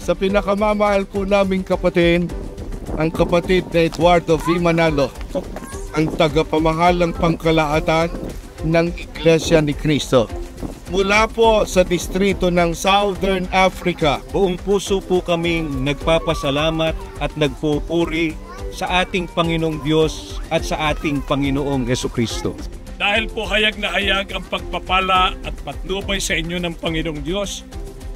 sa pinakamamahal po naming kapatid, ang kapatid na Eduardo V. Manalo, ang tagapamahalang pangkalahatan ng Iglesia ni Cristo. Mula po sa distrito ng Southern Africa, buong puso po kaming nagpapasalamat at nagpupuri sa ating Panginoong Diyos at sa ating Panginoong Jesucristo. Dahil po hayag na hayag ang pagpapala at patnubay sa inyo ng Panginoong Diyos,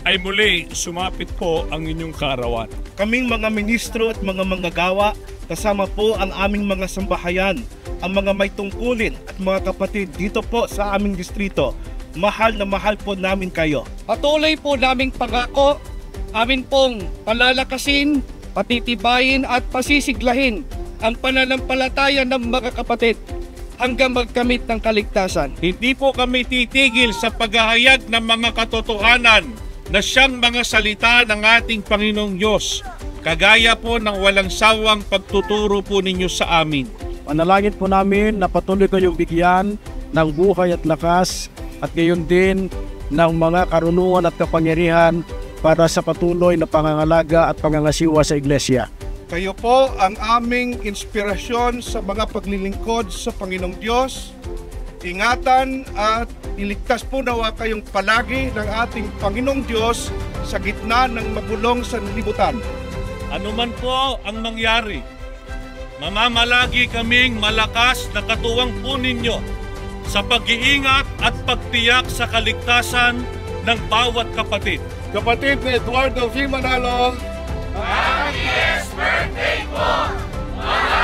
ay muli sumapit po ang inyong kaarawan. Kaming mga ministro at mga manggagawa, kasama po ang aming mga sambahayan, ang mga may tungkulin at mga kapatid dito po sa aming distrito. Mahal na mahal po namin kayo. Patuloy po naming pangako, amin pong palalakasin, patitibayin at pasisiglahin ang pananampalataya ng mga kapatid hanggang magkamit ng kaligtasan. Hindi po kami titigil sa paghahayag ng mga katotohanan na siyang mga salita ng ating Panginoong Diyos, kagaya po ng walang sawang pagtuturo po ninyo sa amin. Panalangin po namin na patuloy kayong bigyan ng buhay at lakas at gayon din ng mga karunungan at kapangyarihan para sa patuloy na pangangalaga at pangangasiwa sa Iglesia. kayo po ang aming inspirasyon sa mga paglilingkod sa Panginoong Diyos. Ingatan at iligtas po nawa kayong palagi ng ating Panginoong Diyos sa gitna ng magulong sanlibutan. Ano man po ang mangyari, mamamalagi kaming malakas na katuwang po ninyo sa pag-iingat at pagtiyak sa kaligtasan ng bawat kapatid. Kapatid ni Eduardo V. Manalo, Happy birthday po!